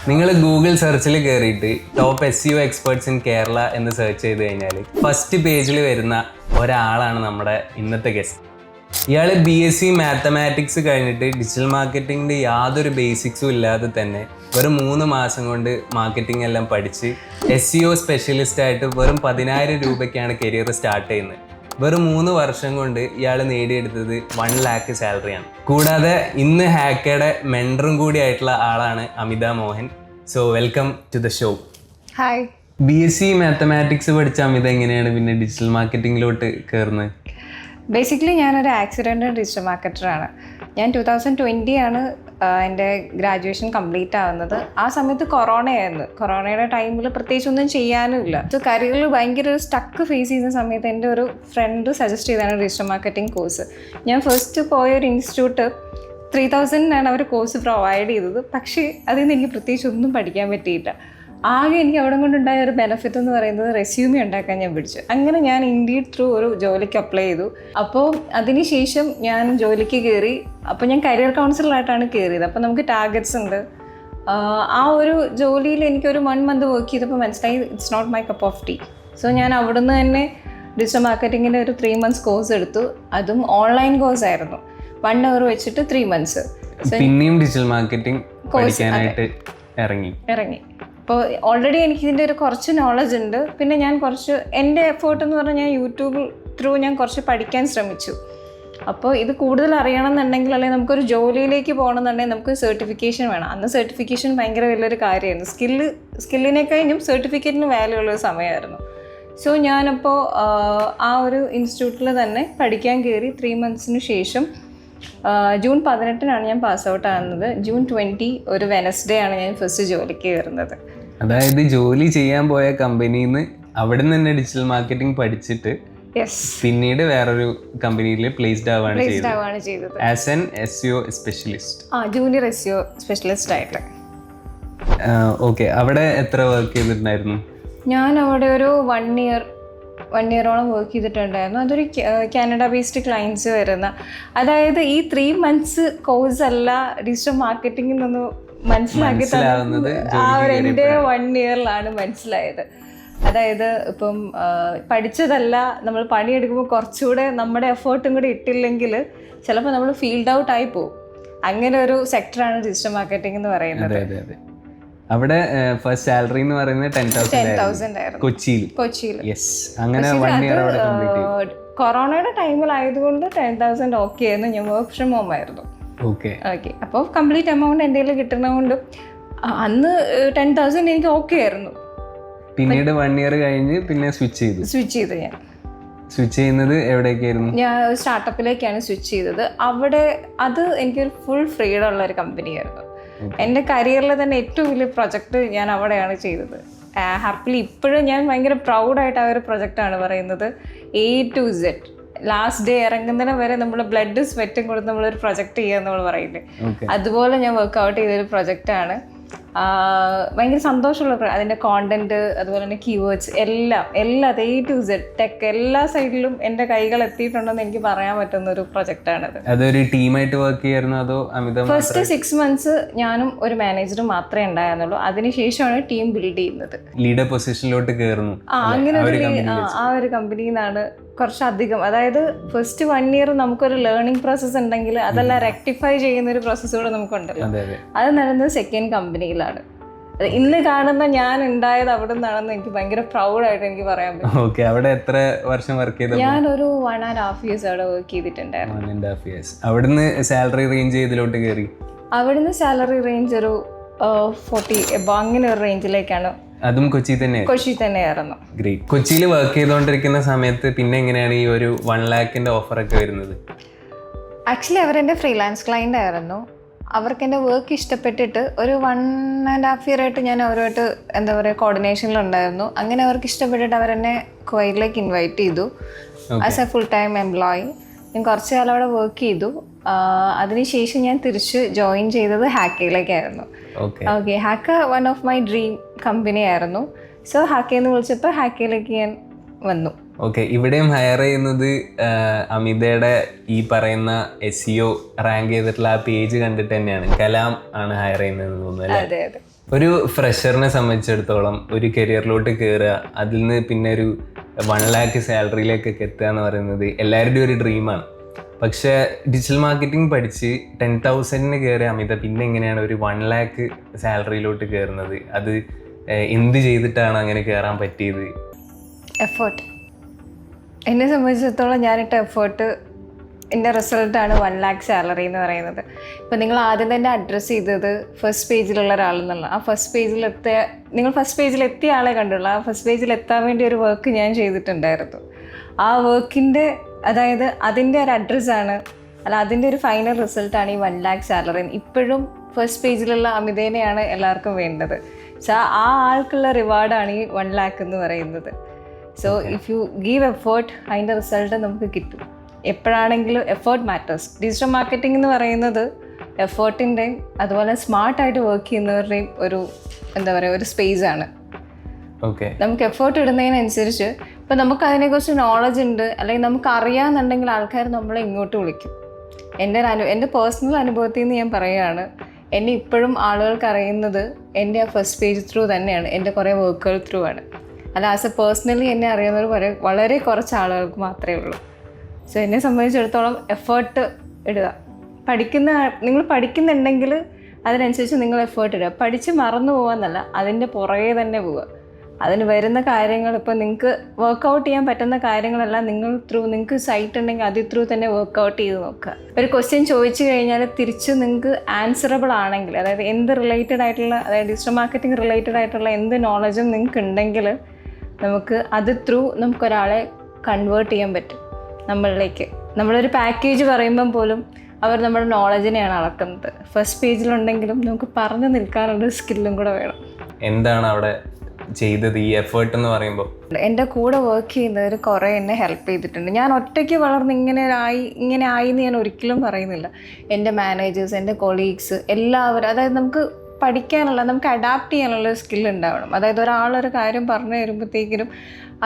നിങ്ങൾ ഗൂഗിൾ സെർച്ചിൽ കയറിയിട്ട് top SEO experts in Kerala എന്ന് സെർച്ച് ചെയ്ത് കഴിഞ്ഞാൽ ഫസ്റ്റ് പേജിൽ വരുന്ന ഒരാളാണ് നമ്മുടെ ഇന്നത്തെ ഗസ്റ്റ്. ഇയാൾ BSc മാത്തമാറ്റിക്സ് കഴിഞ്ഞിട്ട് ഡിജിറ്റൽ മാർക്കറ്റിങ്ങിൻ്റെ യാതൊരു ബേസിക്സും ഇല്ലാതെ തന്നെ വെറും 3 മാസം കൊണ്ട് മാർക്കറ്റിംഗ് എല്ലാം പഠിച്ച് SEO സ്പെഷ്യലിസ്റ്റ് ആയിട്ട് വെറും 10,000 രൂപയ്ക്കാണ് കരിയർ സ്റ്റാർട്ട് ചെയ്യുന്നത്. വെറും 3 വർഷം കൊണ്ട് ഇയാൾ നേടിയെടുത്തത് 1 lakh സാലറിയാണ്. കൂടാതെ ഇന്ന് ഹാക്കയുടെ മെൻറ്ററും കൂടി ആയിട്ടുള്ള ആളാണ് Amita Mohan. So welcome to the show. Hi. BSc mathematics പഠിച്ച അമിത എങ്ങനെയാണ് പിന്നെ ഡിജിറ്റൽ മാർക്കറ്റിങ്ങിലോട്ട് കയറുന്നത്? ബേസിക്കലി ഞാനൊരു ആക്സിഡൻ്റൽ ഡിജിറ്റൽ മാർക്കറ്ററാണ്. ഞാൻ 2020 ആണ് എൻ്റെ ഗ്രാജുവേഷൻ കംപ്ലീറ്റ് ആവുന്നത്. ആ സമയത്ത് കൊറോണയായിരുന്നു. കൊറോണയുടെ ടൈമിൽ പ്രത്യേകിച്ച് ഒന്നും ചെയ്യാനുമില്ല. സോ കരിയറിൽ ഭയങ്കര ഒരു സ്റ്റക്ക് ഫേസ് ചെയ്യുന്ന സമയത്ത് എൻ്റെ ഒരു ഫ്രണ്ട് സജസ്റ്റ് ചെയ്താണ് ഡിജിറ്റൽ മാർക്കറ്റിംഗ് കോഴ്സ്. ഞാൻ ഫസ്റ്റ് പോയ ഒരു ഇൻസ്റ്റിറ്റ്യൂട്ട് 3,000 അവർ കോഴ്സ് പ്രൊവൈഡ് ചെയ്തത്. പക്ഷേ അതിൽ നിന്ന് എനിക്ക് പ്രത്യേകിച്ച് ഒന്നും പഠിക്കാൻ പറ്റിയില്ല. ആകെ എനിക്ക് അവിടെ കൊണ്ടുണ്ടായ ഒരു ബെനിഫിറ്റ് എന്ന് പറയുന്നത് റെസ്യൂമി ഉണ്ടാക്കാൻ ഞാൻ പഠിച്ചു. അങ്ങനെ ഞാൻ ഇൻഡീഡ് ത്രൂ ഒരു ജോലിക്ക് അപ്ലൈ ചെയ്തു. അപ്പോൾ അതിനുശേഷം ഞാൻ ജോലിക്ക് കയറി. അപ്പോൾ ഞാൻ കരിയർ കൗൺസിലറായിട്ടാണ് കയറിയത്. അപ്പോൾ നമുക്ക് ടാർഗറ്റ്സ് ഉണ്ട്. ആ ഒരു ജോലിയിൽ എനിക്കൊരു 1 month വർക്ക് ചെയ്തപ്പോൾ മനസ്സിലായി it's not my cup of tea. So ഞാൻ അവിടുന്ന് തന്നെ ഡിജിറ്റൽ മാർക്കറ്റിങ്ങിൻ്റെ ഒരു 3 months കോഴ്സ് എടുത്തു. അതും ഓൺലൈൻ കോഴ്സ് ആയിരുന്നു. 1 hour വെച്ചിട്ട് 3 months. പിന്നെയും ഡിജിറ്റൽ മാർക്കറ്റിംഗ് പഠിക്കാനായിട്ട് ഇറങ്ങി. അപ്പോൾ ഓൾറെഡി എനിക്ക് ഇതിൻ്റെ ഒരു കുറച്ച് നോളജ് ഉണ്ട്. പിന്നെ ഞാൻ കുറച്ച് എൻ്റെ എഫേർട്ട് എന്ന് പറഞ്ഞാൽ ഞാൻ യൂട്യൂബ് ത്രൂ ഞാൻ കുറച്ച് പഠിക്കാൻ ശ്രമിച്ചു. അപ്പോൾ ഇത് കൂടുതൽ അറിയണം എന്നുണ്ടെങ്കിൽ അല്ലെങ്കിൽ നമുക്കൊരു ജോലിയിലേക്ക് പോകണമെന്നുണ്ടെങ്കിൽ നമുക്ക് സർട്ടിഫിക്കേഷൻ വേണം. അന്ന് സർട്ടിഫിക്കേഷൻ ഭയങ്കര വലിയൊരു കാര്യമായിരുന്നു. സ്കില്ലിനെ കഴിഞ്ഞും സർട്ടിഫിക്കറ്റിന് വാല്യൂ ഉള്ളൊരു സമയമായിരുന്നു. സോ ഞാനപ്പോൾ ആ ഒരു ഇൻസ്റ്റിറ്റ്യൂട്ടിൽ തന്നെ പഠിക്കാൻ കയറി. 3 months ശേഷം June 18 ഞാൻ പാസ് ഔട്ട് ആകുന്നത്. June 20 ഒരു വെനസ്ഡേ ആണ് ഞാൻ ഫസ്റ്റ് ജോലിക്ക് കയറുന്നത്. അതായത് ജോലി ചെയ്യാൻ പോയ കമ്പനിയിൽ നിന്ന് അവിടെ നിന്ന് തന്നെ ഡിജിറ്റൽ മാർക്കറ്റിംഗ് പഠിച്ചിട്ട് പിന്നീട് വേറൊരു കമ്പനിയിൽ പ്ലേസ്ഡ് ആവാണ് ചെയ്തത് as an SEO specialist. Junior SEO specialist ആയിട്ട്. ഓക്കെ. അവിടെ എത്ര വർക്ക് ചെയ്തിട്ടുണ്ടായിരുന്നു? ഞാൻ അവിടെ ഒരു 1 year-ഓളം വർക്ക് ചെയ്തിട്ടുണ്ടായിരുന്നു. അതൊരു കാനഡ ബേസ്ഡ് ക്ലയൻസ് വരുന്ന, അതായത് ഈ 3 months കോഴ്സ് അല്ല ഡിജിറ്റൽ മാർക്കറ്റിംഗിൽ നിന്ന് മനസ്സിലാക്കി തന്നത് ആ ഒരു എൻ്റെ 1 year-ലാണ് മനസ്സിലായത്. അതായത് ഇപ്പം പഠിച്ചതല്ല, നമ്മൾ പണിയെടുക്കുമ്പോൾ കുറച്ചുകൂടെ നമ്മുടെ എഫേർട്ടും കൂടി ഇട്ടില്ലെങ്കിൽ ചിലപ്പോൾ നമ്മൾ ഫീൽഡ് ഔട്ട് ആയി പോകും. അങ്ങനെ ഒരു സെക്ടറാണ് ഡിജിറ്റൽ മാർക്കറ്റിംഗ് എന്ന് പറയുന്നത്. അവിടെ ഫസ്റ്റ് സാലറി എന്ന് പറയുന്നത് 10,000 ആയിരുന്നു കൊച്ചിയിൽ. യെസ്. അങ്ങനെ 1 year അവിടെ കംപ്ലീറ്റ് ചെയ്തു. കൊറോണയുടെ ടൈമിലായതുകൊണ്ട് 10,000 ഓക്കെ ആയിരുന്നു. ഞാൻ വർക്ക് ഫ്രം ഹോം ആയിരുന്നു. ഓക്കെ. അപ്പോൾ കംപ്ലീറ്റ് എമൗണ്ട് എൻ്റെ കയ്യിൽ കിട്ടുന്നതുകൊണ്ട് അന്ന് 10,000 എനിക്ക് ഓക്കെ ആയിരുന്നു. പിന്നീട് 1 year കഴിഞ്ഞ് പിന്നെ സ്വിച്ച് ചെയ്തു. ഞാൻ സ്വിച്ച് ചെയ്യുന്നത് എവിടേക്കായിരുന്നു? ഞാൻ സ്റ്റാർട്ടപ്പിലേക്കാണ് സ്വിച്ച് ചെയ്തത്. അവിടെ അത് എനിക്കൊരു ഫുൾ ഫ്രീഡം ഉള്ള ഒരു കമ്പനിയായിരുന്നു. എൻ്റെ കരിയറിൽ തന്നെ ഏറ്റവും വലിയ പ്രൊജക്റ്റ് ഞാൻ അവിടെയാണ് ചെയ്തത്. ഹാപ്പിലി ഇപ്പോഴും ഞാൻ ഭയങ്കര പ്രൗഡായിട്ട് ആ ഒരു പ്രൊജക്റ്റാണ് പറയുന്നത്. A to Z last day ഇറങ്ങുന്നതിന് വരെ നമ്മൾ ബ്ലഡ് സ്വെറ്റും കൊടുത്ത് നമ്മളൊരു പ്രൊജക്റ്റ് ചെയ്യുക നമ്മൾ പറയില്ലേ, അതുപോലെ ഞാൻ വർക്ക്ഔട്ട് ചെയ്തൊരു പ്രൊജക്റ്റാണ്. ഭയങ്കര സന്തോഷമുള്ള അതിൻ്റെ കോണ്ടന്റ്, അതുപോലെ തന്നെ കീവേഡ്സ് എല്ലാം A to Z ടെക് എല്ലാ സൈഡിലും എൻ്റെ കൈകൾ എത്തിയിട്ടുണ്ടെന്ന് എനിക്ക് പറയാൻ പറ്റുന്ന ഒരു പ്രൊജക്റ്റാണത്. അതൊരു ടീമായിട്ട് വർക്ക് ചെയ്യായിരുന്നു അതോ അമിത? ഫസ്റ്റ് 6 months ഞാനും ഒരു മാനേജറും മാത്രമേ ഉണ്ടായിരുന്നുള്ളൂ. അതിനുശേഷമാണ് ടീം ബിൽഡ് ചെയ്യുന്നത്. ലീഡർ പൊസിഷനിലോട്ട് കയറുന്നു. അങ്ങനെ ആ ഒരു കമ്പനിയിൽ നിന്നാണ് കുറച്ചധികം, അതായത് ഫസ്റ്റ് 1 year നമുക്കൊരു ലേണിംഗ് പ്രോസസ്സ് ഉണ്ടെങ്കിൽ അതെല്ലാം റെക്ടിഫൈ ചെയ്യുന്ന ഒരു പ്രോസസ്സ് കൂടെ നമുക്കുണ്ടല്ലോ. അത് നടന്നത് സെക്കൻഡ് കമ്പനിയിലാണ്. ഇന്ന് കാണുന്ന ഞാൻ ഉണ്ടായത് അവിടെ നിന്നാണെന്ന് എനിക്ക് ഭയങ്കര പ്രൗഡായിട്ട് എനിക്ക് പറയാൻ പറ്റും. ഓക്കെ. അവിടെ എത്ര വർഷം വർക്ക് ചെയ്തു? ഞാനൊരു 1.5 years അവിടെ വർക്ക് ചെയ്തിട്ടുണ്ടായിരുന്നു. 1.5 years. അവിടുന്ന് സാലറി റേഞ്ച് ചെയ്തിലോട്ട് കയറി? അവിടുന്ന് സാലറി റേഞ്ച് ഒരു 40 അങ്ങനെ ഒരു റേഞ്ചിലേക്കാണ്. അതും കൊച്ചി തന്നെയായിരുന്നു. ഗ്രേറ്റ്. കൊച്ചിയിൽ വർക്ക് ചെയ്തുകൊണ്ടിരിക്കുന്ന സമയത്ത് പിന്നെ എങ്ങനെയാണ് ഈ ഒരു 1 lakhന്റെ ഓഫർ ഒക്കെ വരുന്നത്? ആക്ച്വലി അവരെൻ്റെ ഫ്രീലാൻസ് ക്ലയൻ്റ് ആയിരുന്നു. അവർക്ക് എൻ്റെ വർക്ക് ഇഷ്ടപ്പെട്ടിട്ട് ഒരു 1.5 year ആയിട്ട് ഞാൻ അവരുമായിട്ട് എന്താ പറയുക കോർഡിനേഷനിലുണ്ടായിരുന്നു. അങ്ങനെ അവർക്ക് ഇഷ്ടപ്പെട്ടിട്ട് അവരെന്നെ കുവൈറ്റിലേക്ക് ഇൻവൈറ്റ് ചെയ്തു as A full time employee. ഞാൻ കുറച്ച് കാലം അവിടെ വർക്ക് ചെയ്തു. അതിനുശേഷം ഞാൻ തിരിച്ച് ജോയിൻ ചെയ്തത് ഹാക്കയിലേക്കായിരുന്നു. Okay. Haka one of my dream company ആയിരുന്നു. സോ ഹാക്കയെന്ന് വിളിച്ചപ്പോൾ ഹാക്കയിലേക്ക് ഞാൻ വന്നു. ഓക്കെ. ഇവിടെയും ഹയർ ചെയ്യുന്നത് അമിതയുടെ ഈ പറയുന്ന SEO റാങ്ക് ചെയ്തിട്ടുള്ള ആ പേജ് കണ്ടിട്ട് തന്നെയാണ്. കലാം ആണ് ഹയർ ചെയ്യുന്നത് തോന്നുന്നു. അതെ. ഒരു ഫ്രഷറിനെ സംബന്ധിച്ചിടത്തോളം ഒരു കരിയറിലോട്ട് കയറുക, അതിൽ നിന്ന് പിന്നെ ഒരു 1 lakh സാലറിയിലേക്കൊക്കെ എത്തുക എന്ന് പറയുന്നത് എല്ലാവരുടെയും ഒരു ഡ്രീമാണ്. പക്ഷേ ഡിജിറ്റൽ മാർക്കറ്റിംഗ് പഠിച്ച് 10,000 കയറിയ അമിത പിന്നെ എങ്ങനെയാണ് ഒരു 1 lakh സാലറിയിലോട്ട് കയറുന്നത്? അത് എന്ത് ചെയ്തിട്ടാണ് അങ്ങനെ കയറാൻ പറ്റിയത്? എഫേർട്ട്. എന്നെ സംബന്ധിച്ചിടത്തോളം ഞാനിട്ട എഫേർട്ട്, എൻ്റെ റിസൾട്ടാണ് 1 lakh സാലറി എന്ന് പറയുന്നത്. ഇപ്പം നിങ്ങൾ ആദ്യം തന്നെ അഡ്രസ്സ് ചെയ്തത് ഫസ്റ്റ് പേജിലുള്ള ഒരാളെന്നുള്ള, ആ ഫസ്റ്റ് പേജിലെത്തിയ നിങ്ങൾ ഫസ്റ്റ് പേജിലെത്തിയ ആളെ കണ്ടുള്ളൂ. ആ ഫസ്റ്റ് പേജിൽ എത്താൻ വേണ്ടി ഒരു വർക്ക് ഞാൻ ചെയ്തിട്ടുണ്ടായിരുന്നു. ആ വർക്കിൻ്റെ, അതായത് അതിൻ്റെ ഒരു അഡ്രസ്സാണ്, അല്ല അതിൻ്റെ ഒരു ഫൈനൽ റിസൾട്ടാണ് ഈ 1 lakh സാലറി. ഇപ്പോഴും ഫസ്റ്റ് പേജിലുള്ള അമിതേനെയാണ് എല്ലാവർക്കും വേണ്ടത്. സോ ആ ആൾക്കുള്ള റിവാർഡാണ് ഈ 1 lakh എന്ന് പറയുന്നത്. So if you give effort, അതിൻ്റെ റിസൾട്ട് നമുക്ക് കിട്ടും. എപ്പോഴാണെങ്കിലും എഫേർട്ട് മാറ്റേഴ്സ്. ഡിജിറ്റൽ മാർക്കറ്റിംഗ് എന്ന് പറയുന്നത് എഫേർട്ടിൻ്റെയും അതുപോലെ സ്മാർട്ടായിട്ട് വർക്ക് ചെയ്യുന്നവരുടെയും ഒരു എന്താ പറയുക ഒരു സ്പേസാണ്. ഓക്കെ, നമുക്ക് എഫേർട്ട് ഇടുന്നതിനനുസരിച്ച് ഇപ്പം നമുക്ക് അതിനെക്കുറിച്ച് നോളജ് ഉണ്ട്, അല്ലെങ്കിൽ നമുക്ക് അറിയാമെന്നുണ്ടെങ്കിൽ ആൾക്കാർ നമ്മളെ ഇങ്ങോട്ട് വിളിക്കും. എൻ്റെ പേഴ്സണൽ അനുഭവത്തിൽ നിന്ന് ഞാൻ പറയുകയാണ്, എന്നെ ഇപ്പോഴും ആളുകൾക്ക് അറിയുന്നത് എൻ്റെ ആ ഫസ്റ്റ് പേജ് ത്രൂ തന്നെയാണ്, എൻ്റെ കുറേ വർക്കുകൾ ത്രൂ ആണ്. അല്ല ആസ് എ പേഴ്സണലി എന്നെ അറിയുന്നവർ വളരെ കുറച്ച് ആളുകൾക്ക് മാത്രമേ ഉള്ളൂ. സോ എന്നെ സംബന്ധിച്ചിടത്തോളം എഫേർട്ട് ഇടുക. നിങ്ങൾ പഠിക്കുന്നുണ്ടെങ്കിൽ അതിനനുസരിച്ച് നിങ്ങൾ എഫേർട്ട് ഇടുക. പഠിച്ച് മറന്നു പോകാമെന്നല്ല, അതിൻ്റെ പുറകെ തന്നെ പോവുക. അതിന് വരുന്ന കാര്യങ്ങൾ, ഇപ്പോൾ നിങ്ങൾക്ക് വർക്കൗട്ട് ചെയ്യാൻ പറ്റുന്ന കാര്യങ്ങളെല്ലാം നിങ്ങൾക്ക് സൈറ്റ് ഉണ്ടെങ്കിൽ അതിൽ ത്രൂ തന്നെ വർക്കൗട്ട് ചെയ്ത് നോക്കുക. ഒരു ക്വസ്റ്റ്യൻ ചോദിച്ചു കഴിഞ്ഞാൽ തിരിച്ച് നിങ്ങൾക്ക് ആൻസറബിൾ ആണെങ്കിൽ, അതായത് എന്ത് റിലേറ്റഡ് ആയിട്ടുള്ള, അതായത് ഡിജിറ്റൽ മാർക്കറ്റിംഗ് റിലേറ്റഡ് ആയിട്ടുള്ള എന്ത് നോളജും നിങ്ങൾക്ക് ഉണ്ടെങ്കിൽ നമുക്ക് അത് ത്രൂ നമുക്കൊരാളെ കൺവേർട്ട് ചെയ്യാൻ പറ്റും നമ്മളിലേക്ക്. നമ്മളൊരു പാക്കേജ് പറയുമ്പം പോലും അവർ നമ്മുടെ നോളജിനെയാണ് അളക്കുന്നത്. ഫസ്റ്റ് പേജിലുണ്ടെങ്കിലും നമുക്ക് പറഞ്ഞു നിൽക്കാനുള്ള സ്കില്ലും കൂടെ വേണം. എന്താണ് അവിടെ ചെയ്തത് ഈ എഫേർട്ട് എന്ന് പറയുമ്പോൾ? എൻ്റെ കൂടെ വർക്ക് ചെയ്യുന്നവർ കുറേ എന്നെ ഹെൽപ്പ് ചെയ്തിട്ടുണ്ട്. ഞാൻ ഒറ്റയ്ക്ക് വളർന്ന് ഇങ്ങനെ ആയി എന്ന് ഞാൻ ഒരിക്കലും പറയുന്നില്ല. എൻ്റെ മാനേജേഴ്സ്, എൻ്റെ കൊളീഗ്സ് എല്ലാവരും, അതായത് നമുക്ക് പഠിക്കാനുള്ള, നമുക്ക് അഡാപ്റ്റ് ചെയ്യാനുള്ള ഒരു സ്കിൽ ഉണ്ടാവണം. അതായത് ഒരാളൊരു കാര്യം പറഞ്ഞു തരുമ്പോഴത്തേക്കിനും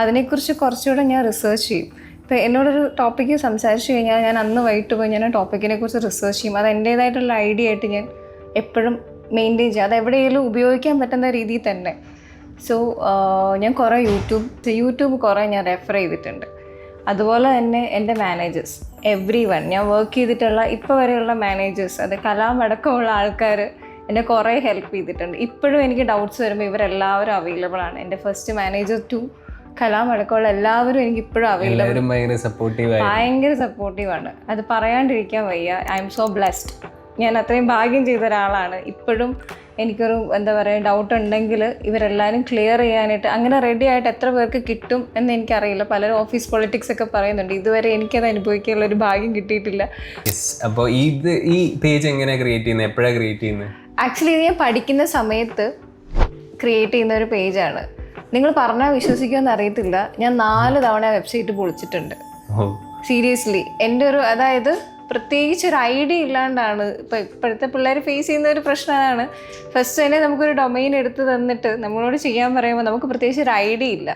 അതിനെക്കുറിച്ച് കുറച്ചുകൂടെ ഞാൻ റിസർച്ച് ചെയ്യും. ഇപ്പോൾ എന്നോടൊരു ടോപ്പിക്ക് സംസാരിച്ച് കഴിഞ്ഞാൽ ഞാൻ അന്ന് വൈകിട്ട് പോയി ഞാൻ ആ ടോപ്പിക്കിനെ കുറിച്ച് റിസർച്ച് ചെയ്യും. അത് എൻ്റേതായിട്ടുള്ള ഐഡിയ ആയിട്ട് ഞാൻ എപ്പോഴും മെയിൻറ്റെയിൻ ചെയ്യും. അത് എവിടെയെങ്കിലും ഉപയോഗിക്കാൻ പറ്റുന്ന രീതിയിൽ തന്നെ. സോ ഞാൻ കുറേ യൂട്യൂബ് കുറേ ഞാൻ റെഫർ ചെയ്തിട്ടുണ്ട്. അതുപോലെ തന്നെ എൻ്റെ മാനേജേഴ്സ്, ഞാൻ വർക്ക് ചെയ്തിട്ടുള്ള ഇപ്പോൾ വരെയുള്ള മാനേജേഴ്സ്, അത് കലാമടക്കമുള്ള ആൾക്കാർ എന്നെ കുറേ ഹെൽപ്പ് ചെയ്തിട്ടുണ്ട്. ഇപ്പോഴും എനിക്ക് ഡൗട്ട്സ് വരുമ്പോൾ ഇവരെല്ലാവരും അവൈലബിൾ ആണ്. എൻ്റെ ഫസ്റ്റ് മാനേജർ ടു കലാമടക്കമുള്ള എല്ലാവരും എനിക്ക് ഇപ്പോഴും അവൈലബിൾ, ഭയങ്കര സപ്പോർട്ടീവാണ്. അത് പറയാണ്ടിരിക്കാൻ വയ്യ. I M so blessed. ഞാൻ അത്രയും ഭാഗ്യം ചെയ്ത ഒരാളാണ്. ഇപ്പോഴും എനിക്കൊരു എന്താ പറയുക ഡൗട്ട് ഉണ്ടെങ്കിൽ ഇവരെല്ലാവരും ക്ലിയർ ചെയ്യാനായിട്ട് അങ്ങനെ റെഡി ആയിട്ട് എത്ര പേർക്ക് കിട്ടും എന്ന് എനിക്കറിയില്ല. പലരും ഓഫീസ് പൊളിറ്റിക്സ് ഒക്കെ പറയുന്നുണ്ട്. ഇതുവരെ എനിക്കത് അനുഭവിക്കാനുള്ള ഒരു ഭാഗ്യം കിട്ടിയിട്ടില്ല. അപ്പോൾ ഈ പേജ് എങ്ങനെയാണ് ക്രിയേറ്റ് ചെയ്യുന്നത്? എപ്പോഴാണ് ക്രിയേറ്റ് ചെയ്യുന്നത്? ആക്ച്വലി ഇത് ഞാൻ പഠിക്കുന്ന സമയത്ത് ക്രിയേറ്റ് ചെയ്യുന്ന ഒരു പേജാണ്. നിങ്ങൾ പറഞ്ഞാൽ വിശ്വസിക്കുമെന്ന് അറിയത്തില്ല, ഞാൻ 4 തവണ വെബ്സൈറ്റ് പൊളിച്ചിട്ടുണ്ട്. സീരിയസ്ലി. എൻ്റെ അതായത് പ്രത്യേകിച്ച് ഒരു ഐഡിയ ഇല്ലാണ്ടാണ് ഇപ്പോഴത്തെ പിള്ളേർ ഫേസ് ചെയ്യുന്ന ഒരു പ്രശ്നം. അതാണ്, ഫസ്റ്റ് തന്നെ നമുക്കൊരു ഡൊമൈൻ എടുത്ത് തന്നിട്ട് നമ്മളോട് ചെയ്യാൻ പറയുമ്പോൾ നമുക്ക് പ്രത്യേകിച്ച് ഒരു ഐഡിയ ഇല്ല.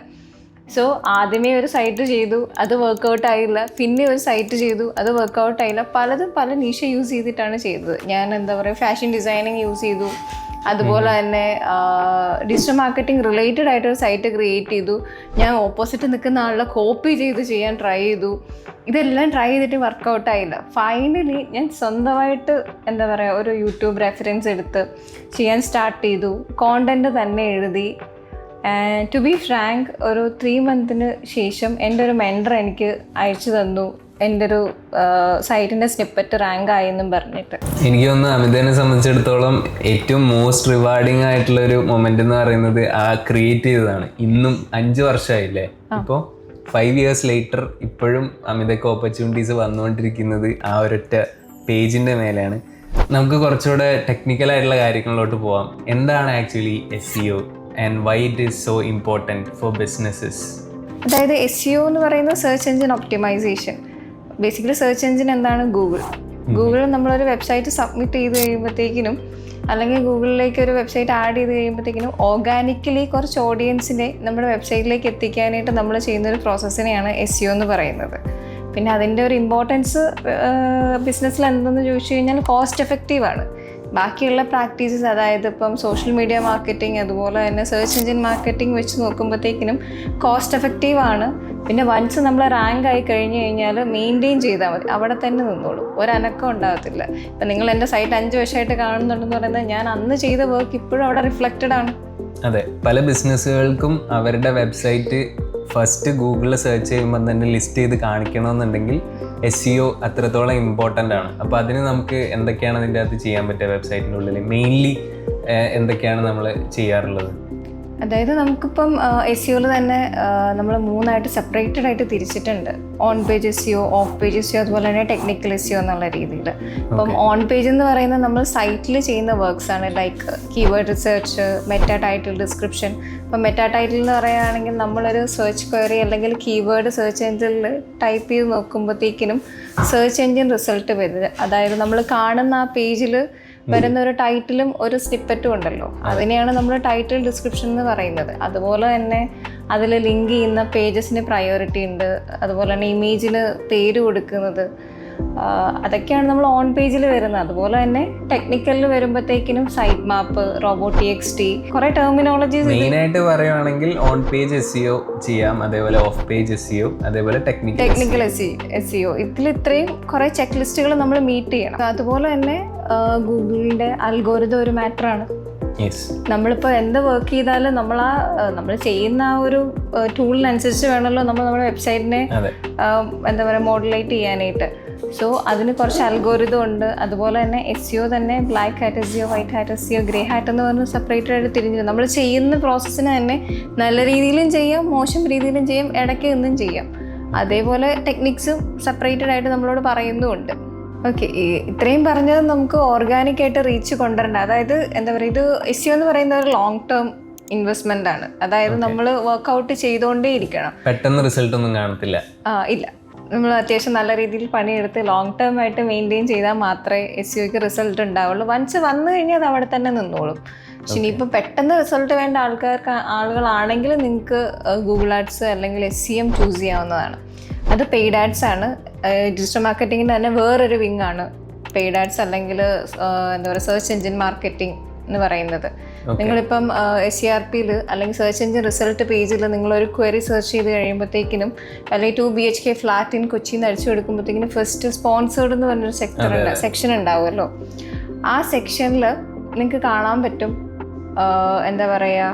സോ ആദ്യമേ ഒരു സൈറ്റ് ചെയ്തു, അത് വർക്കൗട്ട് ആയില്ല. പിന്നെ ഒരു സൈറ്റ് ചെയ്തു, അത് വർക്കൗട്ട് ആയില്ല. പലതും പല നീഷ യൂസ് ചെയ്തിട്ടാണ് ചെയ്തത്. ഞാൻ എന്താ പറയുക ഫാഷൻ ഡിസൈനിങ് യൂസ് ചെയ്തു. അതുപോലെ തന്നെ ഡിജിറ്റൽ മാർക്കറ്റിംഗ് റിലേറ്റഡ് ആയിട്ടൊരു സൈറ്റ് ക്രിയേറ്റ് ചെയ്തു. ഞാൻ ഓപ്പോസിറ്റ് നിൽക്കുന്ന ആളുടെ കോപ്പി ചെയ്ത് ചെയ്യാൻ ട്രൈ ചെയ്തു. ഇതെല്ലാം ട്രൈ ചെയ്തിട്ട് വർക്കൗട്ട് ആയില്ല. ഫൈനലി ഞാൻ സ്വന്തമായിട്ട് എന്താ പറയുക ഒരു യൂട്യൂബ് റെഫറൻസ് എടുത്ത് ചെയ്യാൻ സ്റ്റാർട്ട് ചെയ്തു. കോണ്ടൻറ്റ് തന്നെ എഴുതി. ടു ബി ഫ്രാങ്ക്, ഒരു 3 മന്തിന് ശേഷം എൻ്റെ ഒരു മെൻറ്റർ എനിക്ക് അയച്ചു തന്നു എൻ്റെ ഒരു സൈറ്റിൻ്റെ സ്നിപ്പറ്റ് റാങ്ക് ആയെന്നും പറഞ്ഞിട്ട്. എനിക്ക് തോന്നുന്നു അമിതനെ സംബന്ധിച്ചിടത്തോളം ഏറ്റവും മോസ്റ്റ് റിവാർഡിങ് ആയിട്ടുള്ളൊരു മൊമെൻ്റ് എന്ന് പറയുന്നത് ആ ക്രിയേറ്റ് ചെയ്തതാണ്. ഇന്നും 5 വർഷമായില്ലേ, ഇപ്പോൾ 5 years later ഇപ്പോഴും അമിതയ്ക്ക് ഓപ്പർച്യൂണിറ്റീസ് വന്നുകൊണ്ടിരിക്കുന്നത് ആ ഒരൊറ്റ പേജിൻ്റെ മേലെയാണ്. നമുക്ക് കുറച്ചുകൂടെ ടെക്നിക്കലായിട്ടുള്ള കാര്യങ്ങളിലോട്ട് പോവാം. എന്താണ് actually SEO and why it is so important for businesses? അതായത് SEO എന്ന് പറയുന്നത് search engine optimisation. Basically search engine എന്താണ്? ഗൂഗിൾ നമ്മളൊരു വെബ്സൈറ്റ് സബ്മിറ്റ് ചെയ്ത് കഴിയുമ്പോഴത്തേക്കിനും, അല്ലെങ്കിൽ ഗൂഗിളിലേക്ക് ഒരു വെബ്സൈറ്റ് ആഡ് ചെയ്ത് കഴിയുമ്പോഴത്തേക്കിനും ഓർഗാനിക്കലി കുറച്ച് ഓഡിയൻസിനെ നമ്മുടെ വെബ്സൈറ്റിലേക്ക് എത്തിക്കാനായിട്ട് നമ്മൾ ചെയ്യുന്നൊരു പ്രോസസ്സിനെയാണ് SEO എന്ന് പറയുന്നത്. പിന്നെ അതിൻ്റെ ഒരു ഇമ്പോർട്ടൻസ് ബിസിനസ്സിൽ എന്തെന്ന് ചോദിച്ചു കഴിഞ്ഞാൽ കോസ്റ്റ് എഫക്റ്റീവാണ്. ബാക്കിയുള്ള പ്രാക്ടീസസ്, അതായത് ഇപ്പം സോഷ്യൽ മീഡിയ മാർക്കറ്റിംഗ് അതുപോലെ തന്നെ സെർച്ച് എഞ്ചിൻ മാർക്കറ്റിംഗ് വെച്ച് നോക്കുമ്പോഴത്തേക്കിനും കോസ്റ്റ് എഫക്റ്റീവ് ആണ്. പിന്നെ വൺസ് നമ്മൾ റാങ്ക് ആയി കഴിഞ്ഞ് കഴിഞ്ഞാൽ മെയിൻറ്റെയിൻ ചെയ്താൽ മതി, അവിടെ തന്നെ നിന്നോളൂ, ഒരനക്കം ഉണ്ടാകത്തില്ല. ഇപ്പം നിങ്ങൾ എൻ്റെ സൈറ്റ് 5 വർഷമായിട്ട് കാണുന്നുണ്ടെന്ന് പറയുന്നത് ഞാൻ അന്ന് ചെയ്ത വർക്ക് ഇപ്പോഴും അവിടെ റിഫ്ലക്റ്റഡ് ആണ്. അതെ, പല ബിസിനസ്സുകൾക്കും അവരുടെ വെബ്സൈറ്റ് ഫസ്റ്റ് ഗൂഗിളിൽ സെർച്ച് ചെയ്യുമ്പോൾ തന്നെ ലിസ്റ്റ് ചെയ്ത് കാണിക്കണമെന്നുണ്ടെങ്കിൽ SEO അത്രത്തോളം ഇമ്പോർട്ടൻ്റ് ആണ്. അപ്പോൾ അതിന് നമുക്ക് എന്തൊക്കെയാണ് അതിൻ്റെ അകത്ത് ചെയ്യാൻ പറ്റുക? വെബ്സൈറ്റിൻ്റെ ഉള്ളിൽ മെയിൻലി എന്തൊക്കെയാണ് നമ്മൾ ചെയ്യാറുള്ളത്? അതായത് നമുക്കിപ്പം SEOയിൽ തന്നെ നമ്മൾ 3 സെപ്പറേറ്റഡ് ആയിട്ട് തിരിച്ചിട്ടുണ്ട്. On page SEO, of page SEO, അതുപോലെ തന്നെ ടെക്നിക്കൽ SEO എന്നുള്ള രീതിയിൽ. അപ്പം ഓൺ പേജ് എന്ന് പറയുന്നത് നമ്മൾ സൈറ്റിൽ ചെയ്യുന്ന വർക്ക്സ് ആണ്, like keyword research, meta title, description. അപ്പം മെറ്റാ ടൈറ്റിൽ എന്ന് പറയുകയാണെങ്കിൽ നമ്മളൊരു സെർച്ച് ക്വയറി അല്ലെങ്കിൽ കീവേഡ് സെർച്ച് എഞ്ചിനിൽ ടൈപ്പ് ചെയ്ത് നോക്കുമ്പോഴത്തേക്കിനും സെർച്ച് എഞ്ചിൻ റിസൾട്ട് വരുന്നത്, അതായത് നമ്മൾ കാണുന്ന ആ പേജിൽ വരുന്ന ഒരു ടൈറ്റിലും ഒരു സ്നിപ്പറ്റും ഉണ്ടല്ലോ, അതിനെയാണ് നമ്മൾ ടൈറ്റിൽ ഡിസ്ക്രിപ്ഷൻ എന്ന് പറയുന്നത്. അതുപോലെ തന്നെ അതിൽ ലിങ്ക് ചെയ്യുന്ന പേജസിന് പ്രയോറിറ്റി ഉണ്ട്, അതുപോലെ തന്നെ ഇമേജിന് പേര് കൊടുക്കുന്നത്, അതൊക്കെയാണ് നമ്മൾ ഓൺ പേജിൽ വരുന്നത്. അതുപോലെ തന്നെ ടെക്നിക്കലിൽ വരുമ്പോഴത്തേക്കിനും സൈറ്റ് മാപ്പ്, റോബോട്ട്.txt, കുറേ ടെർമിനോളജീസ്. മെയിനായിട്ട് പറയുകയാണെങ്കിൽ ഓൺ പേജ് SEO ചെയ്യാം, അതേപോലെ ഓഫ് പേജ് SEO, അതേപോലെ ടെക്നിക്കൽ SEO. ഇതിൽ ഇത്രയും കുറേ ചെക്ക് ലിസ്റ്റുകൾ നമ്മൾ മീറ്റ് ചെയ്യണം. അതുപോലെ തന്നെ ഗൂഗിളിൻ്റെ അൽഗോരിതം ഒരു മാറ്ററാണ്. നമ്മളിപ്പോൾ എന്ത് വർക്ക് ചെയ്താലും നമ്മൾ ചെയ്യുന്ന ആ ഒരു ടൂളിനനുസരിച്ച് വേണമല്ലോ നമ്മൾ നമ്മുടെ വെബ്സൈറ്റിനെ എന്താ പറയുക മോഡുലേറ്റ് ചെയ്യാനായിട്ട്. സോ അതിന് കുറച്ച് അൽഗോരിതം ഉണ്ട്. അതുപോലെ തന്നെ SEO തന്നെ black hat SEO, white hat SEO, grey hat എന്ന് പറഞ്ഞ് സെപ്പറേറ്റഡ് ആയിട്ട് തിരിഞ്ഞു. നമ്മൾ ചെയ്യുന്ന പ്രോസസ്സിന് തന്നെ നല്ല രീതിയിലും ചെയ്യാം, മോശം രീതിയിലും ചെയ്യാം, ഇടയ്ക്ക് നിന്നും ചെയ്യാം. അതേപോലെ ടെക്നിക്സും സെപ്പറേറ്റഡ് ആയിട്ട് നമ്മളോട് പറയുന്നുമുണ്ട്. ഓക്കെ, ഇത്രയും പറഞ്ഞത് നമുക്ക് ഓർഗാനിക് ആയിട്ട് റീച്ച് കൊണ്ടുവരണ്ട. അതായത് എന്താ പറയുക, ഇത് SEO എന്ന് പറയുന്ന ഒരു ലോങ് ടേം ഇൻവെസ്റ്റ്മെന്റ് ആണ്. അതായത് നമ്മൾ വർക്ക്ഔട്ട് ചെയ്തുകൊണ്ടേ ഇരിക്കണം, പെട്ടെന്ന് റിസൾട്ട് ഒന്നും കാണത്തില്ല. ഇല്ല, നമ്മൾ അത്യാവശ്യം നല്ല രീതിയിൽ പണിയെടുത്ത് ലോങ് ടേം ആയിട്ട് മെയിൻറ്റെയിൻ ചെയ്താൽ മാത്രമേ SEOക്ക് റിസൾട്ട് ഉണ്ടാവുള്ളൂ. വൺസ് വന്നു കഴിഞ്ഞാൽ അത് അവിടെ തന്നെ നിന്നോളും. പക്ഷെ ഇനിയിപ്പോൾ പെട്ടെന്ന് റിസൾട്ട് വേണ്ട ആളുകളാണെങ്കിൽ നിങ്ങൾക്ക് ഗൂഗിൾ ആഡ്സ് അല്ലെങ്കിൽ SEM ചൂസ് ചെയ്യാവുന്നതാണ്. അത് പെയ്ഡ് ആഡ്സ് ആണ്. ഡിജിറ്റൽ മാർക്കറ്റിങ്ങിന് തന്നെ വേറൊരു വിങ് ആണ് പെയ്ഡ് ആഡ്സ് അല്ലെങ്കിൽ എന്താ പറയുക സെർച്ച് എഞ്ചിൻ മാർക്കറ്റിംഗ് എന്ന് പറയുന്നത്. നിങ്ങളിപ്പം SERPയിൽ അല്ലെങ്കിൽ സെർച്ച് എഞ്ചിൻ റിസൾട്ട് പേജിൽ നിങ്ങളൊരു ക്വയറി സെർച്ച് ചെയ്ത് കഴിയുമ്പോഴത്തേക്കിനും അല്ലെങ്കിൽ 2 BHK ഫ്ലാറ്റ് ഇൻ കൊച്ചി എന്ന് അടിച്ചു കൊടുക്കുമ്പോഴത്തേക്കിനും ഫസ്റ്റ് സ്പോൺസേർഡ് എന്ന് പറഞ്ഞൊരു സെക്ഷൻ ഉണ്ടാവുമല്ലോ. ആ സെക്ഷനിൽ നിങ്ങൾക്ക് കാണാൻ പറ്റും എന്താ പറയുക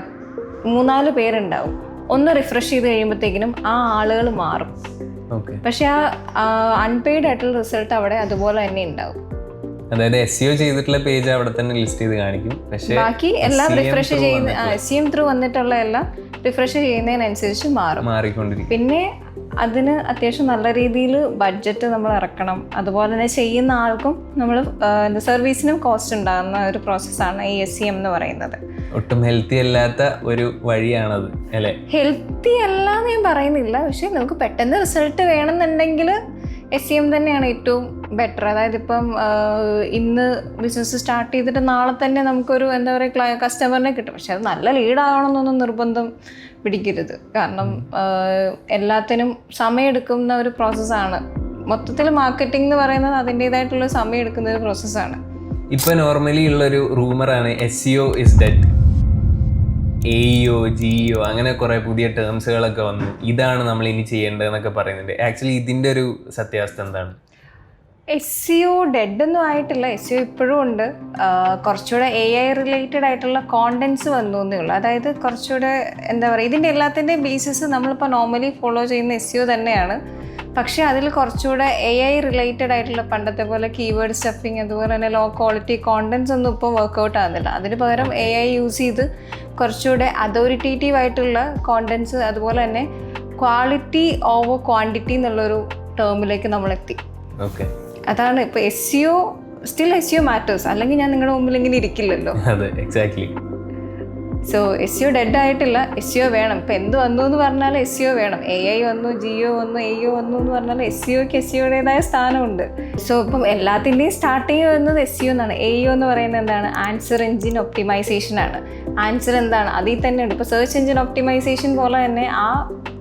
3-4 പേരുണ്ടാവും. ഒന്ന് റിഫ്രഷ് ചെയ്ത് കഴിയുമ്പോഴത്തേക്കിനും ആ ആളുകൾ മാറും. പക്ഷെ ആ അൺപെയ്ഡ് ആയിട്ടുള്ള റിസൾട്ട് അവിടെ അതുപോലെ തന്നെ ഉണ്ടാവും. അതായത് SEO ചെയ്തിട്ടുള്ള പേജ് അവിടെ തന്നെ ലിസ്റ്റ് ചെയ്ത് കാണിക്കും, പക്ഷേ ബാക്കി എല്ലാം റിഫ്രഷ് ചെയ്യുന്ന SEM ത്രൂ വന്നിട്ടുള്ള എല്ലാം റിഫ്രഷ് ചെയ്യുന്നതിനനുസരിച്ച് മാറിക്കൊണ്ടിരിക്കും. പിന്നെ അതിന് അത്യാവശ്യം നല്ല രീതിയിൽ ബഡ്ജറ്റ് നമ്മൾ ഇറക്കണം. അതുപോലെ തന്നെ ചെയ്യുന്ന ആൾക്കും നമ്മൾ സർവീസിനും കോസ്റ്റ് ഉണ്ടാകുന്ന ഒരു പ്രോസസ്സാണ് ഈ SEM എന്ന് പറയുന്നത്. ഒട്ടും ഹെൽത്തി അല്ലാത്ത ഒരു വഴിയാണത് അല്ലേ? ഹെൽത്തി അല്ലാന്ന് ഞാൻ പറയുന്നില്ല, പക്ഷെ നമുക്ക് പെട്ടെന്ന് റിസൾട്ട് വേണമെന്നുണ്ടെങ്കിൽ SEM തന്നെയാണ് ഏറ്റവും ബെറ്റർ. അതായത് ഇപ്പം ഇന്ന് ബിസിനസ് സ്റ്റാർട്ട് ചെയ്തിട്ട് നാളെ തന്നെ നമുക്കൊരു എന്താ പറയുക കസ്റ്റമറിനെ കിട്ടും. പക്ഷെ അത് നല്ല ലീഡാകണമെന്നൊന്നും നിർബന്ധം പിടിക്കരുത്. കാരണം എല്ലാത്തിനും സമയമെടുക്കുന്ന ഒരു പ്രോസസ്സാണ്. മൊത്തത്തിൽ മാർക്കറ്റിംഗ് എന്ന് പറയുന്നത് അതിൻ്റേതായിട്ടുള്ള സമയം എടുക്കുന്ന ഒരു പ്രോസസ്സാണ്. ഇപ്പം നോർമലി ഉള്ളൊരു റൂമറാണ് SEO is dead. AEO, GEO അങ്ങനെ കുറേ പുതിയ ടേംസുകളൊക്കെ വന്നു. ഇതാണ് നമ്മൾ ഇനി ചെയ്യേണ്ടതെന്നൊക്കെ പറയുന്നുണ്ട്. ആക്ച്വലി ഇതിൻ്റെ ഒരു സത്യാവസ്ഥ എന്താണ്? SEO ഡെഡ് ഒന്നും ആയിട്ടില്ല. SEO ഇപ്പോഴും ഉണ്ട്. കുറച്ചുകൂടെ AI റിലേറ്റഡ് ആയിട്ടുള്ള കോണ്ടൻസ് വന്നു എന്നേ ഉള്ളൂ. അതായത് കുറച്ചുകൂടെ എന്താ പറയുക, ഇതിൻ്റെ എല്ലാത്തിൻ്റെയും ബേസിസ് നമ്മളിപ്പോൾ നോർമലി ഫോളോ ചെയ്യുന്ന SEO തന്നെയാണ്. പക്ഷേ അതിൽ കുറച്ചുകൂടെ AI റിലേറ്റഡ് ആയിട്ടുള്ള പണ്ടത്തെ പോലെ കീവേഡ് സ്റ്റഫിങ് അതുപോലെ തന്നെ ലോ ക്വാളിറ്റി കോണ്ടൻസ് ഒന്നും ഇപ്പോൾ വർക്കൗട്ട് ആകുന്നില്ല. അതിന് പകരം AI യൂസ് ചെയ്ത് കുറച്ചുകൂടെ അതോറിറ്റേറ്റീവ് ആയിട്ടുള്ള കോണ്ടൻസ്, അതുപോലെ തന്നെ ക്വാളിറ്റി ഓവർ ക്വാണ്ടിറ്റി എന്നുള്ളൊരു ടേമിലേക്ക് നമ്മളെത്തി. അതാണ് ഇപ്പോൾ SEO മാറ്റേഴ്സ്. അല്ലെങ്കിൽ ഞാൻ നിങ്ങളുടെ മുമ്പിൽ ഇങ്ങനെ ഇരിക്കില്ലല്ലോ. എക്സാക്ട്ലി. സോ SEO ഡെഡ് ആയിട്ടില്ല. SEO വേണം. ഇപ്പം എന്ത് വന്നു എന്ന് പറഞ്ഞാൽ SEO വേണം. AI വന്നു, GEO വന്നു, AEO വന്നു എന്ന് പറഞ്ഞാൽ SEOക്ക് SEOയുടേതായ സ്ഥാനമുണ്ട്. സോ ഇപ്പം എല്ലാത്തിൻ്റെയും സ്റ്റാർട്ടിങ് വരുന്നത് SEO എന്നാണ്. AEO എന്ന് പറയുന്നത് എന്താണ്? ആൻസർ എഞ്ചിൻ ഒപ്റ്റിമൈസേഷൻ ആണ്. ആൻസർ എന്താണ്? അതിൽ തന്നെ ഉണ്ട്. ഇപ്പോൾ സെർച്ച് എഞ്ചിൻ ഒപ്റ്റിമൈസേഷൻ പോലെ തന്നെ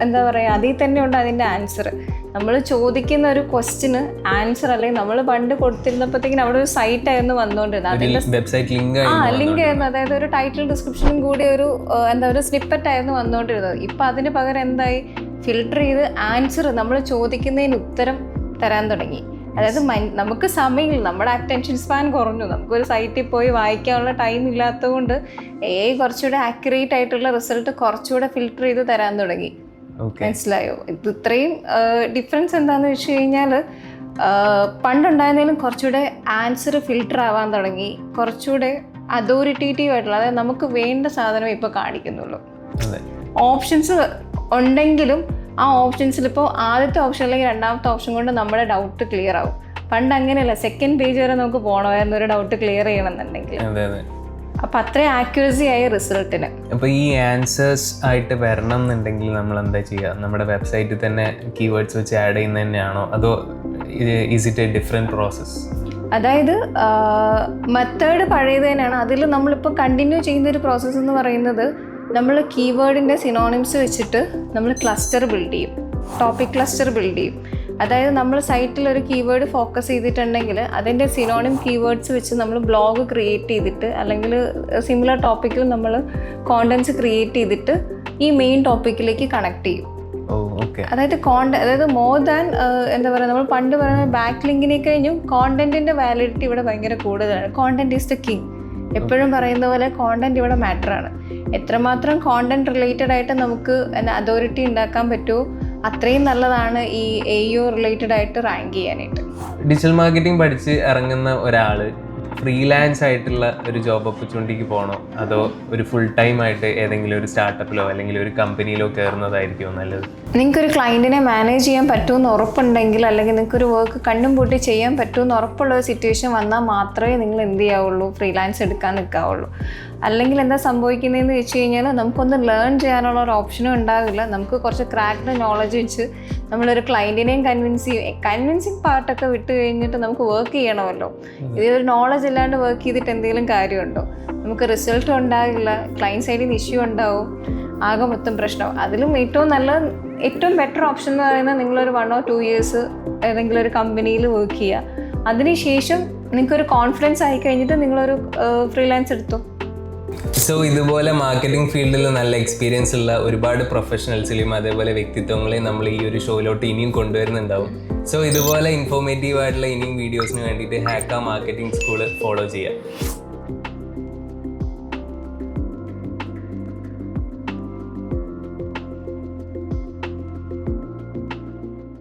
എന്താ പറയുക അതിൽ തന്നെ ഉണ്ട് അതിൻ്റെ ആൻസർ. നമ്മൾ ചോദിക്കുന്ന ഒരു ക്വസ്റ്റിന് ആൻസർ അല്ലെങ്കിൽ നമ്മൾ പണ്ട് കൊടുത്തിരുന്നപ്പോഴത്തേക്കും അവിടെ ഒരു സൈറ്റ് ആയിരുന്നു വന്നുകൊണ്ടിരുന്നത്. അതിന്റെ വെബ്സൈറ്റ് ലിങ്ക് ലിങ്ക് ആയിരുന്നു, അതായത് ഒരു ടൈറ്റിൽ ഡിസ്ക്രിപ്ഷനും കൂടി ഒരു ഒരു സ്നിപ്പറ്റ് ആയിരുന്നു വന്നുകൊണ്ടിരുന്നത്. ഇപ്പം അതിന് പകരം എന്തായി, ഫിൽട്ടർ ചെയ്ത് ആൻസർ നമ്മൾ ചോദിക്കുന്നതിന് ഉത്തരം തരാൻ തുടങ്ങി. അതായത് നമുക്ക് സമയമില്ല, നമ്മുടെ അറ്റൻഷൻ സ്പാൻ കുറഞ്ഞു, നമുക്കൊരു സൈറ്റിൽ പോയി വായിക്കാനുള്ള ടൈം ഇല്ലാത്തതുകൊണ്ട് കുറച്ചുകൂടെ ആക്യുറേറ്റ് ആയിട്ടുള്ള റിസൾട്ട് കുറച്ചുകൂടെ ഫിൽട്ടർ ചെയ്ത് തരാൻ തുടങ്ങി. മനസ്സിലായോ? ഇത് ഇത്രയും ഡിഫറൻസ് എന്താണെന്ന് വെച്ച് കഴിഞ്ഞാൽ പണ്ടുണ്ടായിരുന്നതിലും കുറച്ചുകൂടെ ആൻസർ ഫിൽട്ടർ ആവാൻ തുടങ്ങി, കുറച്ചുകൂടെ അതോറിറ്റേറ്റീവ് ആയിട്ടുള്ള, അതായത് നമുക്ക് വേണ്ട സാധനം ഇപ്പോൾ കാണിക്കുന്നുള്ളൂ. ഓപ്ഷൻസ് ഉണ്ടെങ്കിലും ആ ഓപ്ഷൻസിൽ ഇപ്പോൾ ആദ്യത്തെ ഓപ്ഷൻ അല്ലെങ്കിൽ രണ്ടാമത്തെ ഓപ്ഷൻ കൊണ്ട് നമ്മുടെ ഡൗട്ട് ക്ലിയർ ആവും. പണ്ട് അങ്ങനെയല്ല, സെക്കൻഡ് പേജ് വരെ നമുക്ക് പോകണമായിരുന്നു ഒരു ഡൗട്ട് ക്ലിയർ ചെയ്യണമെന്നുണ്ടെങ്കിൽ. അപ്പം അത്രയും ആക്യുറസി ആയ റിസൾട്ടിന്. അപ്പോൾ ഈ ആൻസേഴ്സ് ആയിട്ട് വരണം എന്നുണ്ടെങ്കിൽ നമ്മൾ എന്താ ചെയ്യുക? നമ്മുടെ വെബ്സൈറ്റിൽ തന്നെ കീവേഡ്സ് വെച്ച് ആഡ് ചെയ്യുന്നത് തന്നെയാണോ, അതോ is it A different process? അതായത് മെത്തേഡ് പഴയത് തന്നെയാണ്. അതിൽ നമ്മളിപ്പോൾ കണ്ടിന്യൂ ചെയ്യുന്നൊരു പ്രോസസ്സ് എന്ന് പറയുന്നത്, നമ്മൾ കീവേഡിൻ്റെ സിനോണിംസ് വെച്ചിട്ട് നമ്മൾ ക്ലസ്റ്റർ ബിൽഡ് ചെയ്യും, ടോപ്പിക് ക്ലസ്റ്റർ ബിൽഡ് ചെയ്യും. അതായത് നമ്മൾ സൈറ്റിൽ ഒരു കീവേഡ് ഫോക്കസ് ചെയ്തിട്ടുണ്ടെങ്കിൽ അതിൻ്റെ സിനോണിം കീവേഡ്സ് വെച്ച് നമ്മൾ ബ്ലോഗ് ക്രിയേറ്റ് ചെയ്തിട്ട് അല്ലെങ്കിൽ സിമിലർ ടോപ്പിക്കിൽ നമ്മൾ കോണ്ടൻറ്റ്സ് ക്രിയേറ്റ് ചെയ്തിട്ട് ഈ മെയിൻ ടോപ്പിക്കിലേക്ക് കണക്ട് ചെയ്യും. അതായത് മോർ ദാൻ എന്താ പറയുക, നമ്മൾ പണ്ട് പറയുന്ന ബാക്ക് ലിങ്കിനെ കഴിഞ്ഞും കോണ്ടന്റിന്റെ വാലിഡിറ്റി ഇവിടെ ഭയങ്കര കൂടുതലാണ്. Content is the king. എപ്പോഴും പറയുന്ന പോലെ കോണ്ടന്റ് ഇവിടെ മാറ്ററാണ്. എത്രമാത്രം കോണ്ടന്റ് റിലേറ്റഡ് ആയിട്ട് നമുക്ക് അതോറിറ്റി ഉണ്ടാക്കാൻ പറ്റുമോ അത്രയും നല്ലതാണ് ഈ AEO റിലേറ്റഡ് ആയിട്ട് റാങ്ക് ചെയ്യാനായിട്ട്. ഡിജിറ്റൽ മാർക്കറ്റിംഗ് പഠിച്ച് ഇറങ്ങുന്ന ഒരാൾ ഫ്രീലാൻസ് ആയിട്ടുള്ള ഒരു ജോബ് ഓപ്പർച്യൂണിറ്റിക്ക് പോകണോ, അതോ ഒരു ഫുൾ ടൈം ആയിട്ട് ഏതെങ്കിലും ഒരു സ്റ്റാർട്ടപ്പിലോ അല്ലെങ്കിൽ ഒരു കമ്പനിയിലോ കയറുന്നതായിരിക്കുമോ നല്ലത്? നിങ്ങൾക്കൊരു ക്ലയൻറ്റിനെ മാനേജ് ചെയ്യാൻ പറ്റുമെന്ന് ഉറപ്പുണ്ടെങ്കിൽ, അല്ലെങ്കിൽ നിങ്ങൾക്കൊരു വർക്ക് കണ്ണും പൂട്ടി ചെയ്യാൻ പറ്റുമെന്ന് ഉറപ്പുള്ള ഒരു സിറ്റുവേഷൻ വന്നാൽ മാത്രമേ നിങ്ങൾ എന്ത് ചെയ്യാവുള്ളൂ, ഫ്രീലാൻസ് എടുക്കാൻ നിൽക്കാവുള്ളൂ. അല്ലെങ്കിൽ എന്താ സംഭവിക്കുന്നതെന്ന് വെച്ച് കഴിഞ്ഞാൽ നമുക്കൊന്ന് ലേൺ ചെയ്യാനുള്ള ഒരു ഓപ്ഷനും ഉണ്ടാവില്ല. നമുക്ക് കുറച്ച് ക്രാക്ക്ഡ് നോളജ് വെച്ച് നമ്മളൊരു ക്ലയൻറ്റിനെയും കൺവിൻസിങ് പാർട്ടൊക്കെ വിട്ട് കഴിഞ്ഞിട്ട് നമുക്ക് വർക്ക് ചെയ്യണമല്ലോ. ഇതൊരു നോളജ് ഇല്ലാണ്ട് വർക്ക് ചെയ്തിട്ട് എന്തെങ്കിലും കാര്യമുണ്ടോ? നമുക്ക് റിസൾട്ടും ഉണ്ടാകില്ല, ക്ലയൻറ്റ് സൈഡിൽ നിന്ന് ഇഷ്യൂ ഉണ്ടാവും, ആകെ മൊത്തം പ്രശ്നവും. അതിലും ഏറ്റവും ബെറ്റർ ഓപ്ഷൻ എന്ന് പറയുന്നത് നിങ്ങളൊരു 1 or 2 years ഏതെങ്കിലും ഒരു കമ്പനിയിൽ വർക്ക് ചെയ്യുക. അതിനുശേഷം നിങ്ങൾക്കൊരു കോൺഫിഡൻസ് ആയി കഴിഞ്ഞിട്ട് നിങ്ങളൊരു ഫ്രീലാൻസ് എടുത്തു. സോ ഇതുപോലെ മാർക്കറ്റിംഗ് ഫീൽഡിൽ നല്ല എക്സ്പീരിയൻസ് ഉള്ള ഒരുപാട് പ്രൊഫഷണൽസിലും അതേപോലെ വ്യക്തിത്വങ്ങളെയും നമ്മൾ ഈ ഒരു ഷോയിലോട്ട് ഇനിയും കൊണ്ടുവരുന്നുണ്ടാവും. സോ ഇതുപോലെ ഇൻഫോർമേറ്റീവ് ആയിട്ടുള്ള ഇനിയും വീഡിയോസിന് വേണ്ടിയിട്ട് ഹാക്ക മാർക്കറ്റിംഗ് സ്കൂൾ ഫോളോ ചെയ്യാം.